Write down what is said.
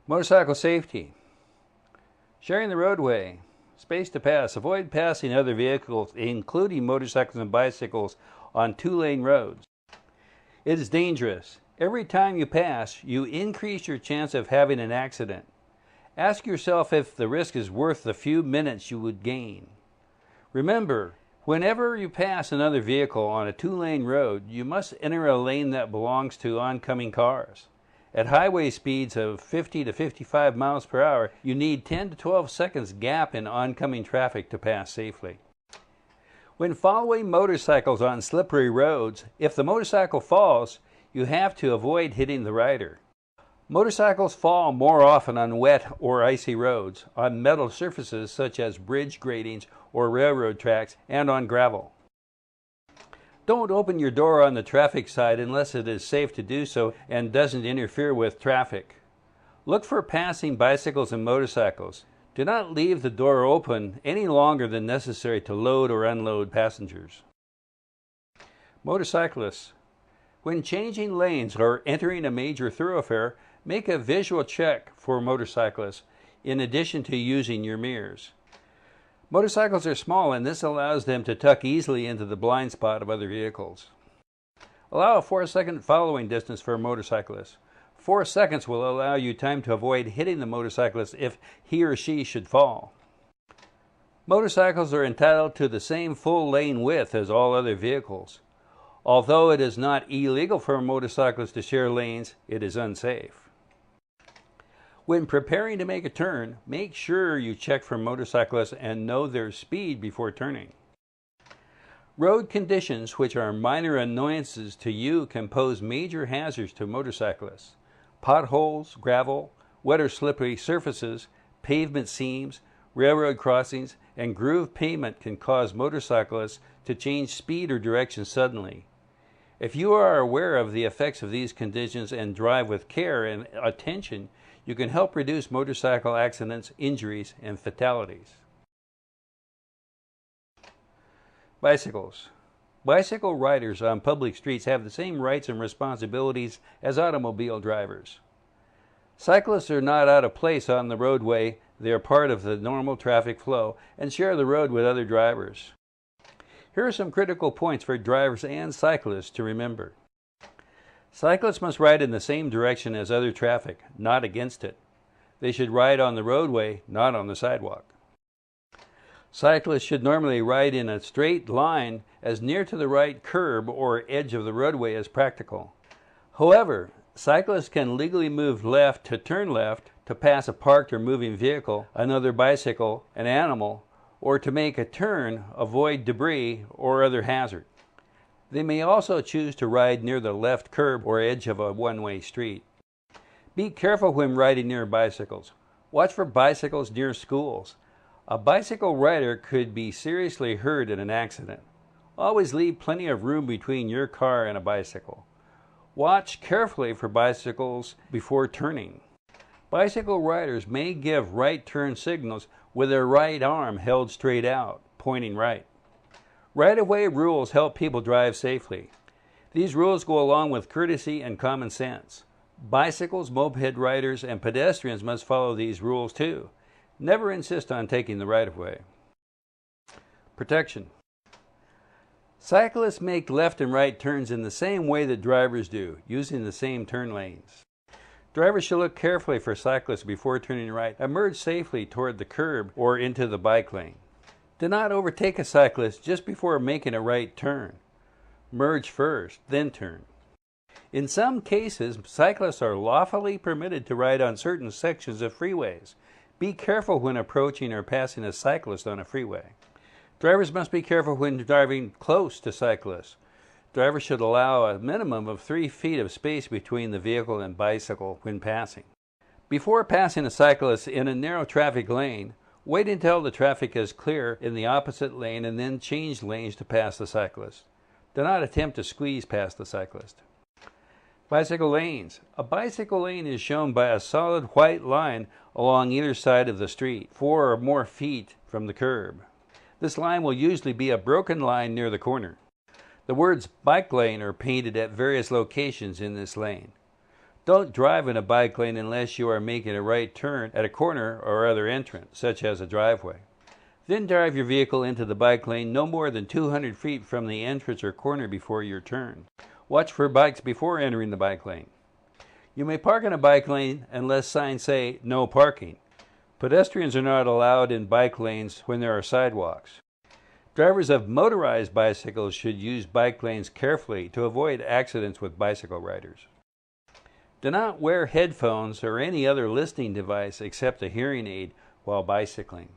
Motorcycle safety. Sharing the roadway. Space to pass. Avoid passing other vehicles, including motorcycles and bicycles, on two-lane roads. It is dangerous. Every time you pass, you increase your chance of having an accident. Ask yourself if the risk is worth the few minutes you would gain. Remember, whenever you pass another vehicle on a two-lane road, you must enter a lane that belongs to oncoming cars. At highway speeds of 50 to 55 miles per hour, you need 10 to 12 seconds gap in oncoming traffic to pass safely. When following motorcycles on slippery roads, if the motorcycle falls, you have to avoid hitting the rider. Motorcycles fall more often on wet or icy roads, on metal surfaces such as bridge gratings or railroad tracks, and on gravel. Don't open your door on the traffic side unless it is safe to do so and doesn't interfere with traffic. Look for passing bicycles and motorcycles. Do not leave the door open any longer than necessary to load or unload passengers. Motorcyclists. When changing lanes or entering a major thoroughfare, make a visual check for motorcyclists in addition to using your mirrors. Motorcycles are small, and this allows them to tuck easily into the blind spot of other vehicles. Allow a 4-second following distance for a motorcyclist. 4 seconds will allow you time to avoid hitting the motorcyclist if he or she should fall. Motorcycles are entitled to the same full lane width as all other vehicles. Although it is not illegal for a motorcyclist to share lanes, it is unsafe. When preparing to make a turn, make sure you check for motorcyclists and know their speed before turning. Road conditions, which are minor annoyances to you, can pose major hazards to motorcyclists. Potholes, gravel, wet or slippery surfaces, pavement seams, railroad crossings, and grooved pavement can cause motorcyclists to change speed or direction suddenly. If you are aware of the effects of these conditions and drive with care and attention, you can help reduce motorcycle accidents, injuries, and fatalities. Bicycles. Bicycle riders on public streets have the same rights and responsibilities as automobile drivers. Cyclists are not out of place on the roadway. They are part of the normal traffic flow and share the road with other drivers. Here are some critical points for drivers and cyclists to remember. Cyclists must ride in the same direction as other traffic, not against it. They should ride on the roadway, not on the sidewalk. Cyclists should normally ride in a straight line as near to the right curb or edge of the roadway as practical. However, cyclists can legally move left to turn left to pass a parked or moving vehicle, another bicycle, an animal, or to make a turn, avoid debris or other hazard. They may also choose to ride near the left curb or edge of a one-way street. Be careful when riding near bicycles. Watch for bicycles near schools. A bicycle rider could be seriously hurt in an accident. Always leave plenty of room between your car and a bicycle. Watch carefully for bicycles before turning. Bicycle riders may give right turn signals with their right arm held straight out, pointing right. Right-of-way rules help people drive safely. These rules go along with courtesy and common sense. Bicycles, moped riders, and pedestrians must follow these rules too. Never insist on taking the right-of-way. Protection. Cyclists make left and right turns in the same way that drivers do, using the same turn lanes. Drivers should look carefully for cyclists before turning right. Emerge safely toward the curb or into the bike lane. Do not overtake a cyclist just before making a right turn. Merge first, then turn. In some cases, cyclists are lawfully permitted to ride on certain sections of freeways. Be careful when approaching or passing a cyclist on a freeway. Drivers must be careful when driving close to cyclists. Drivers should allow a minimum of 3 feet of space between the vehicle and bicycle when passing. Before passing a cyclist in a narrow traffic lane, wait until the traffic is clear in the opposite lane and then change lanes to pass the cyclist. Do not attempt to squeeze past the cyclist. Bicycle lanes. A bicycle lane is shown by a solid white line along either side of the street, 4 or more feet from the curb. This line will usually be a broken line near the corner. The words bike lane are painted at various locations in this lane. Don't drive in a bike lane unless you are making a right turn at a corner or other entrance, such as a driveway. Then drive your vehicle into the bike lane no more than 200 feet from the entrance or corner before your turn. Watch for bikes before entering the bike lane. You may park in a bike lane unless signs say no parking. Pedestrians are not allowed in bike lanes when there are sidewalks. Drivers of motorized bicycles should use bike lanes carefully to avoid accidents with bicycle riders. Do not wear headphones or any other listening device except a hearing aid while bicycling.